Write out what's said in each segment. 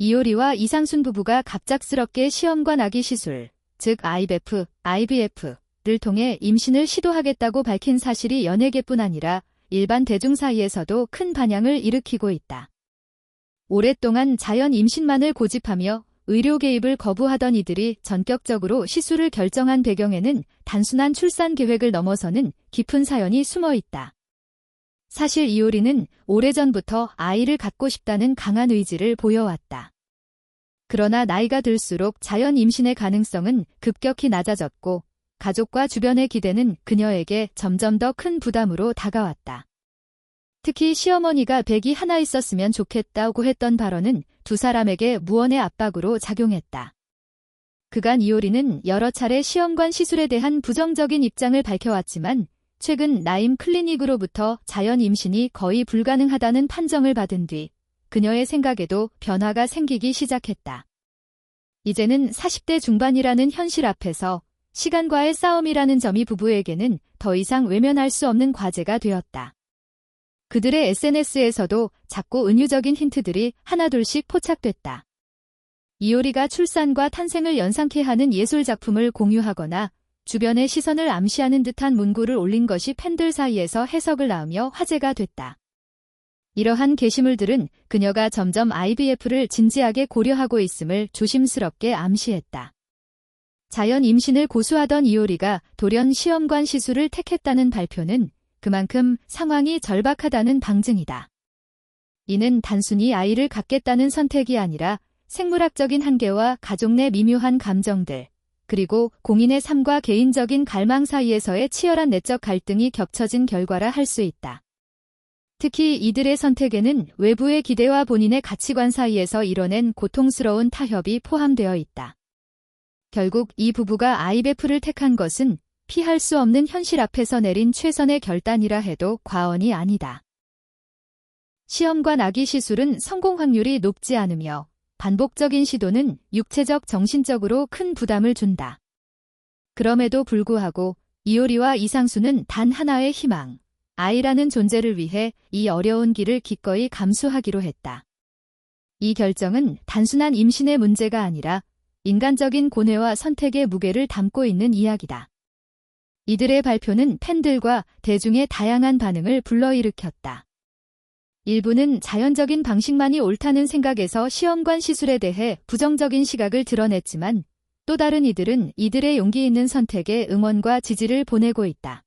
이효리와 이상순 부부가 갑작스럽게 시험관 아기 시술, 즉 IVF를 통해 임신을 시도하겠다고 밝힌 사실이 연예계뿐 아니라 일반 대중 사이에서도 큰 반향을 일으키고 있다. 오랫동안 자연 임신만을 고집하며 의료 개입을 거부하던 이들이 전격적으로 시술을 결정한 배경에는 단순한 출산 계획을 넘어서는 깊은 사연이 숨어 있다. 사실 이효리는 오래전부터 아이를 갖고 싶다는 강한 의지를 보여왔다. 그러나 나이가 들수록 자연 임신의 가능성은 급격히 낮아졌고 가족과 주변의 기대는 그녀에게 점점 더 큰 부담으로 다가왔다. 특히 시어머니가 백이 하나 있었으면 좋겠다고 했던 발언은 두 사람에게 무언의 압박으로 작용했다. 그간 이효리는 여러 차례 시험관 시술에 대한 부정적인 입장을 밝혀왔지만 최근 나임 클리닉으로부터 자연 임신이 거의 불가능하다는 판정을 받은 뒤 그녀의 생각에도 변화가 생기기 시작했다. 이제는 40대 중반이라는 현실 앞에서 시간과의 싸움이라는 점이 부부에게는 더 이상 외면할 수 없는 과제가 되었다. 그들의 SNS에서도 작고 은유적인 힌트들이 하나둘씩 포착됐다. 이효리가 출산과 탄생을 연상케 하는 예술작품을 공유하거나 주변의 시선을 암시하는 듯한 문구를 올린 것이 팬들 사이에서 해석을 낳으며 화제가 됐다. 이러한 게시물들은 그녀가 점점 IVF를 진지하게 고려하고 있음을 조심스럽게 암시했다. 자연 임신을 고수하던 이효리가 돌연 시험관 시술을 택했다는 발표는 그만큼 상황이 절박하다는 방증이다. 이는 단순히 아이를 갖겠다는 선택이 아니라 생물학적인 한계와 가족 내 미묘한 감정들, 그리고 공인의 삶과 개인적인 갈망 사이에서의 치열한 내적 갈등이 겹쳐진 결과라 할 수 있다. 특히 이들의 선택에는 외부의 기대와 본인의 가치관 사이에서 이뤄낸 고통스러운 타협이 포함되어 있다. 결국 이 부부가 IVF를 택한 것은 피할 수 없는 현실 앞에서 내린 최선의 결단이라 해도 과언이 아니다. 시험관 아기 시술은 성공 확률이 높지 않으며 반복적인 시도는 육체적, 정신적으로 큰 부담을 준다. 그럼에도 불구하고 이효리와 이상순은 단 하나의 희망, 아이라는 존재를 위해 이 어려운 길을 기꺼이 감수하기로 했다. 이 결정은 단순한 임신의 문제가 아니라 인간적인 고뇌와 선택의 무게를 담고 있는 이야기다. 이들의 발표는 팬들과 대중의 다양한 반응을 불러일으켰다. 일부는 자연적인 방식만이 옳다는 생각에서 시험관 시술에 대해 부정적인 시각을 드러냈지만 또 다른 이들은 이들의 용기 있는 선택에 응원과 지지를 보내고 있다.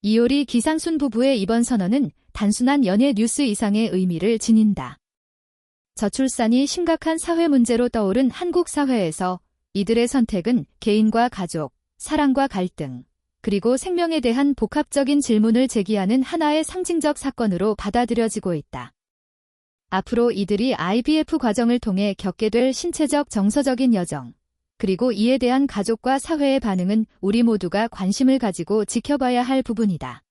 이효리 기상순 부부의 이번 선언은 단순한 연예 뉴스 이상의 의미를 지닌다. 저출산이 심각한 사회 문제로 떠오른 한국 사회에서 이들의 선택은 개인과 가족, 사랑과 갈등, 그리고 생명에 대한 복합적인 질문을 제기하는 하나의 상징적 사건으로 받아들여지고 있다. 앞으로 이들이 IVF 과정을 통해 겪게 될 신체적 정서적인 여정, 그리고 이에 대한 가족과 사회의 반응은 우리 모두가 관심을 가지고 지켜봐야 할 부분이다.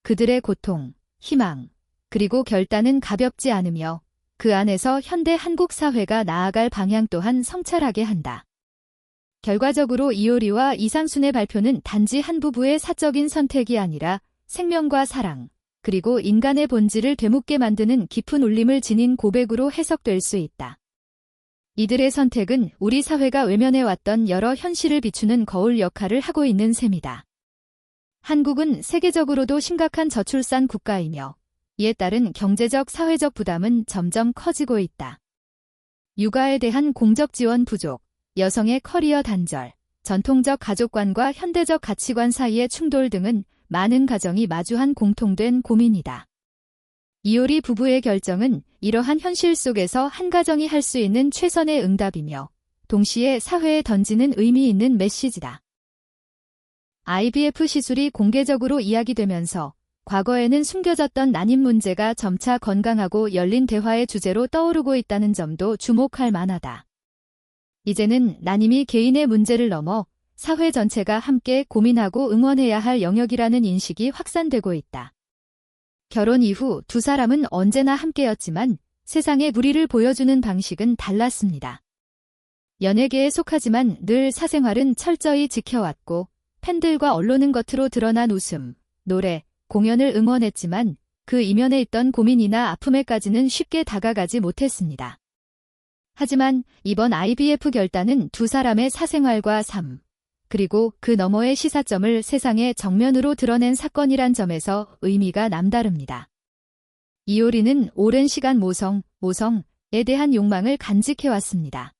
그들의 고통, 희망, 그리고 결단은 가볍지 않으며 그 안에서 현대 한국 사회가 나아갈 방향 또한 성찰하게 한다. 결과적으로 이효리와 이상순의 발표는 단지 한 부부의 사적인 선택이 아니라 생명과 사랑, 그리고 인간의 본질을 되묻게 만드는 깊은 울림을 지닌 고백으로 해석될 수 있다. 이들의 선택은 우리 사회가 외면해왔던 여러 현실을 비추는 거울 역할을 하고 있는 셈이다. 한국은 세계적으로도 심각한 저출산 국가이며 이에 따른 경제적, 사회적 부담은 점점 커지고 있다. 육아에 대한 공적 지원 부족, 여성의 커리어 단절, 전통적 가족관과 현대적 가치관 사이의 충돌 등은 많은 가정이 마주한 공통된 고민이다. 이효리 부부의 결정은 이러한 현실 속에서 한 가정이 할 수 있는 최선의 응답이며 동시에 사회에 던지는 의미 있는 메시지다. IVF 시술이 공개적으로 이야기되면서 과거에는 숨겨졌던 난임 문제가 점차 건강하고 열린 대화의 주제로 떠오르고 있다는 점도 주목할 만하다. 이제는 난임이 개인의 문제를 넘어 사회 전체가 함께 고민하고 응원해야 할 영역이라는 인식이 확산되고 있다. 결혼 이후 두 사람은 언제나 함께였지만 세상의 무리를 보여주는 방식은 달랐습니다. 연예계에 속하지만 늘 사생활은 철저히 지켜왔고 팬들과 언론은 겉으로 드러난 웃음, 노래, 공연을 응원했지만 그 이면에 있던 고민이나 아픔에까지는 쉽게 다가가지 못했습니다. 하지만 이번 IVF 결단은 두 사람의 사생활과 삶, 그리고 그 너머의 시사점을 세상의 정면으로 드러낸 사건이란 점에서 의미가 남다릅니다. 이효리는 오랜 시간 모성에 대한 욕망을 간직해왔습니다.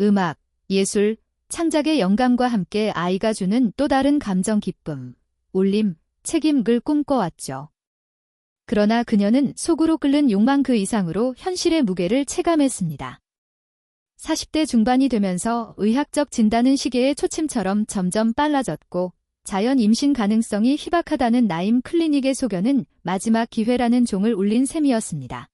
음악, 예술, 창작의 영감과 함께 아이가 주는 또 다른 감정 기쁨, 울림, 책임을 꿈꿔왔죠. 그러나 그녀는 속으로 끓는 욕망 그 이상으로 현실의 무게를 체감했습니다. 40대 중반이 되면서 의학적 진단은 시계의 초침처럼 점점 빨라졌고 자연 임신 가능성이 희박하다는 나임 클리닉의 소견은 마지막 기회라는 종을 울린 셈이었습니다.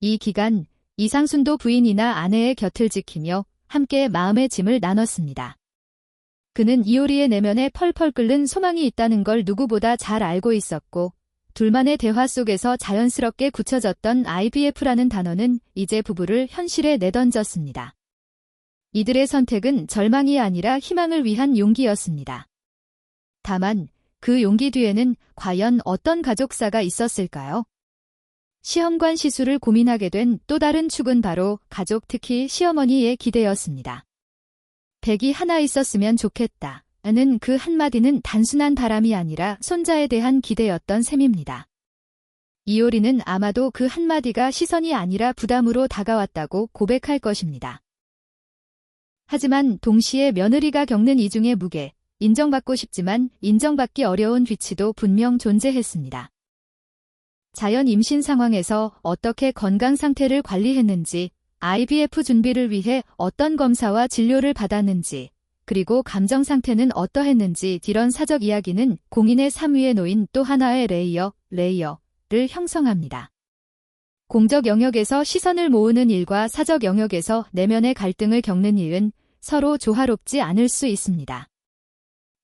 이 기간 이상순도 부인이나 아내의 곁을 지키며 함께 마음의 짐을 나눴습니다. 그는 이효리의 내면에 펄펄 끓는 소망이 있다는 걸 누구보다 잘 알고 있었고 둘만의 대화 속에서 자연스럽게 굳혀졌던 IVF라는 단어는 이제 부부를 현실에 내던졌습니다. 이들의 선택은 절망이 아니라 희망을 위한 용기였습니다. 다만 그 용기 뒤에는 과연 어떤 가족사가 있었을까요? 시험관 시술을 고민하게 된 또 다른 축은 바로 가족, 특히 시어머니의 기대였습니다. 백이 하나 있었으면 좋겠다. 는 그 한마디는 단순한 바람이 아니라 손자에 대한 기대였던 셈입니다. 이효리는 아마도 그 한마디가 시선이 아니라 부담으로 다가왔다고 고백할 것입니다. 하지만 동시에 며느리가 겪는 이중의 무게, 인정받고 싶지만 인정받기 어려운 위치도 분명 존재했습니다. 자연 임신 상황에서 어떻게 건강 상태를 관리했는지, IVF 준비를 위해 어떤 검사와 진료를 받았는지, 그리고 감정 상태는 어떠했는지 이런 사적 이야기는 공인의 삶 위에 놓인 또 하나의 레이어를 형성합니다. 공적 영역에서 시선을 모으는 일과 사적 영역에서 내면의 갈등을 겪는 일은 서로 조화롭지 않을 수 있습니다.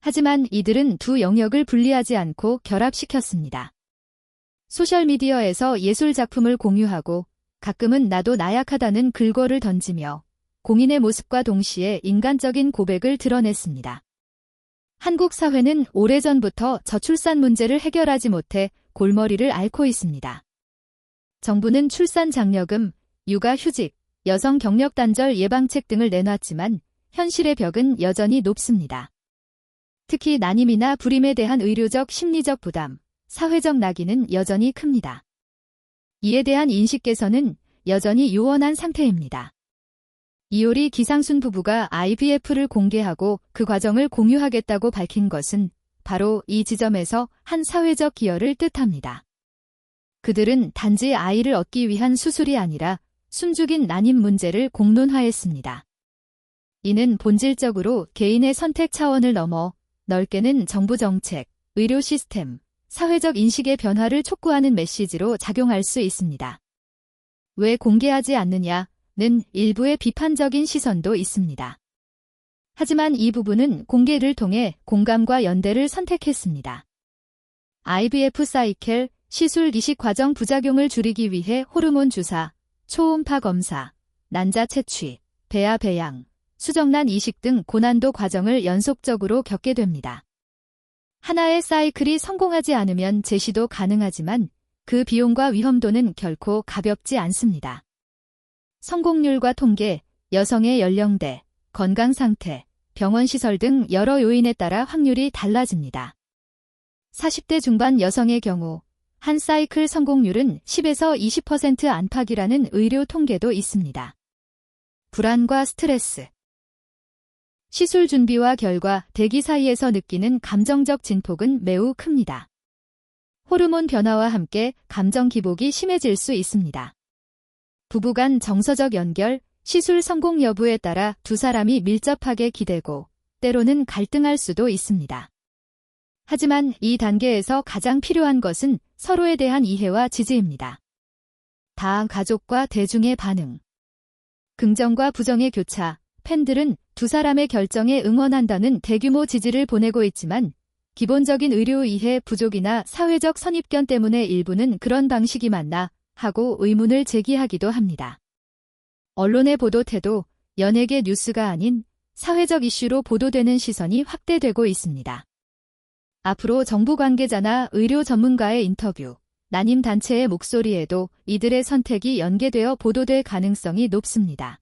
하지만 이들은 두 영역을 분리하지 않고 결합시켰습니다. 소셜미디어에서 예술 작품을 공유하고 가끔은 나도 나약하다는 글거를 던지며 공인의 모습과 동시에 인간적인 고백을 드러냈습니다. 한국 사회는 오래전부터 저출산 문제를 해결하지 못해 골머리를 앓고 있습니다. 정부는 출산 장려금, 육아휴직, 여성 경력 단절 예방책 등을 내놨지만 현실의 벽은 여전히 높습니다. 특히 난임이나 불임에 대한 의료적 심리적 부담, 사회적 낙인은 여전히 큽니다. 이에 대한 인식 개선은 여전히 요원한 상태입니다. 이효리 기상순 부부가 IVF를 공개하고 그 과정을 공유하겠다고 밝힌 것은 바로 이 지점에서 한 사회적 기여를 뜻합니다. 그들은 단지 아이를 얻기 위한 수술이 아니라 숨죽인 난임 문제를 공론화했습니다. 이는 본질적으로 개인의 선택 차원을 넘어 넓게는 정부 정책, 의료 시스템, 사회적 인식의 변화를 촉구하는 메시지로 작용할 수 있습니다. 왜 공개하지 않느냐? 는 일부의 비판적인 시선도 있습니다. 하지만 이 부분은 공개를 통해 공감과 연대를 선택했습니다. IVF 사이클, 시술 이식 과정 부작용을 줄이기 위해 호르몬 주사, 초음파 검사, 난자 채취, 배아 배양, 수정란 이식 등 고난도 과정을 연속적으로 겪게 됩니다. 하나의 사이클이 성공하지 않으면 재시도 가능하지만 그 비용과 위험도는 결코 가볍지 않습니다. 성공률과 통계, 여성의 연령대, 건강 상태, 병원 시설 등 여러 요인에 따라 확률이 달라집니다. 40대 중반 여성의 경우 한 사이클 성공률은 10에서 20% 안팎이라는 의료 통계도 있습니다. 불안과 스트레스, 시술 준비와 결과, 대기 사이에서 느끼는 감정적 진폭은 매우 큽니다. 호르몬 변화와 함께 감정 기복이 심해질 수 있습니다. 부부간 정서적 연결, 시술 성공 여부에 따라 두 사람이 밀접하게 기대고 때로는 갈등할 수도 있습니다. 하지만 이 단계에서 가장 필요한 것은 서로에 대한 이해와 지지입니다. 다음 가족과 대중의 반응, 긍정과 부정의 교차, 팬들은 두 사람의 결정에 응원한다는 대규모 지지를 보내고 있지만 기본적인 의료 이해 부족이나 사회적 선입견 때문에 일부는 그런 방식이 맞나 하고 의문을 제기하기도 합니다. 언론의 보도 태도, 연예계 뉴스가 아닌 사회적 이슈로 보도되는 시선이 확대되고 있습니다. 앞으로 정부 관계자나 의료 전문가의 인터뷰, 난임 단체의 목소리에도 이들의 선택이 연계되어 보도될 가능성이 높습니다.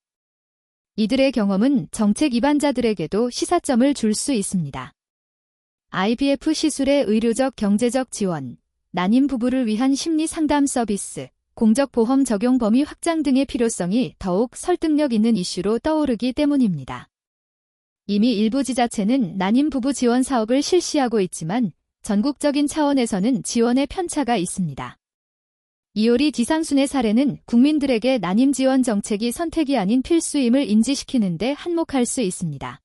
이들의 경험은 정책 입안자들에게도 시사점을 줄 수 있습니다. IVF 시술의 의료적 경제적 지원, 난임 부부를 위한 심리 상담 서비스, 공적보험 적용 범위 확장 등의 필요성이 더욱 설득력 있는 이슈로 떠오르기 때문입니다. 이미 일부 지자체는 난임 부부 지원 사업을 실시하고 있지만 전국적인 차원에서는 지원에 편차가 있습니다. 이효리 지상순의 사례는 국민들에게 난임 지원 정책이 선택이 아닌 필수임을 인지시키는 데 한몫할 수 있습니다.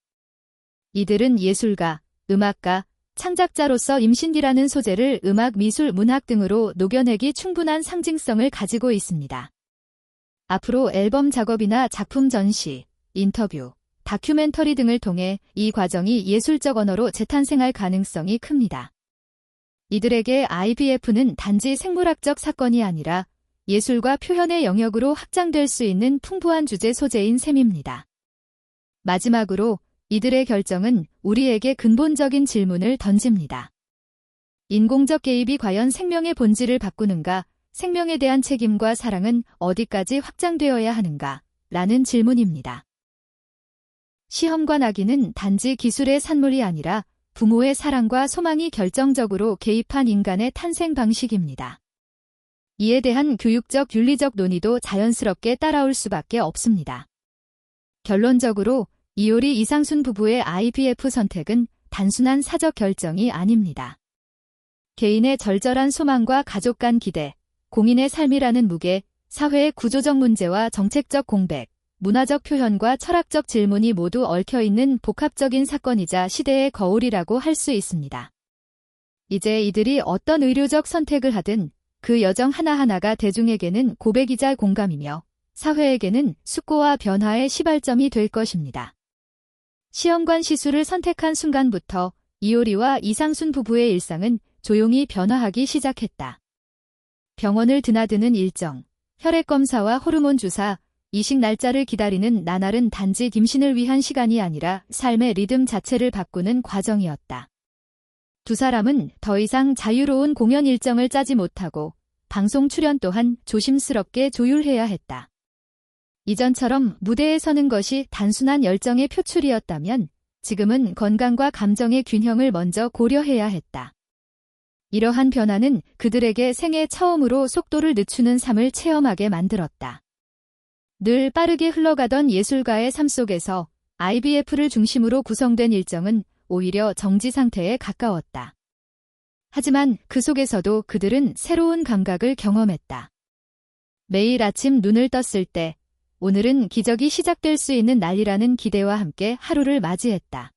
이들은 예술가, 음악가, 창작자로서 임신기라는 소재를 음악, 미술, 문학 등으로 녹여내기 충분한 상징성을 가지고 있습니다. 앞으로 앨범 작업이나 작품 전시, 인터뷰, 다큐멘터리 등을 통해 이 과정이 예술적 언어로 재탄생할 가능성이 큽니다. 이들에게 IVF는 단지 생물학적 사건이 아니라 예술과 표현의 영역으로 확장될 수 있는 풍부한 주제 소재인 셈입니다. 마지막으로 이들의 결정은 우리에게 근본적인 질문을 던집니다. 인공적 개입이 과연 생명의 본질을 바꾸는가, 생명에 대한 책임과 사랑은 어디까지 확장되어야 하는가, 라는 질문입니다. 시험관 아기는 단지 기술의 산물이 아니라 부모의 사랑과 소망이 결정적으로 개입한 인간의 탄생 방식입니다. 이에 대한 교육적, 윤리적 논의도 자연스럽게 따라올 수밖에 없습니다. 결론적으로 이효리 이상순 부부의 IVF 선택은 단순한 사적 결정이 아닙니다. 개인의 절절한 소망과 가족 간 기대, 공인의 삶이라는 무게, 사회의 구조적 문제와 정책적 공백, 문화적 표현과 철학적 질문이 모두 얽혀있는 복합적인 사건이자 시대의 거울이라고 할 수 있습니다. 이제 이들이 어떤 의료적 선택을 하든 그 여정 하나하나가 대중에게는 고백이자 공감이며 사회에게는 숙고와 변화의 시발점이 될 것입니다. 시험관 시술을 선택한 순간부터 이효리와 이상순 부부의 일상은 조용히 변화하기 시작했다. 병원을 드나드는 일정, 혈액검사와 호르몬 주사, 이식 날짜를 기다리는 나날은 단지 임신을 위한 시간이 아니라 삶의 리듬 자체를 바꾸는 과정이었다. 두 사람은 더 이상 자유로운 공연 일정을 짜지 못하고 방송 출연 또한 조심스럽게 조율해야 했다. 이전처럼 무대에 서는 것이 단순한 열정의 표출이었다면 지금은 건강과 감정의 균형을 먼저 고려해야 했다. 이러한 변화는 그들에게 생애 처음으로 속도를 늦추는 삶을 체험하게 만들었다. 늘 빠르게 흘러가던 예술가의 삶 속에서 IVF를 중심으로 구성된 일정은 오히려 정지 상태에 가까웠다. 하지만 그 속에서도 그들은 새로운 감각을 경험했다. 매일 아침 눈을 떴을 때 오늘은 기적이 시작될 수 있는 날이라는 기대와 함께 하루를 맞이했다.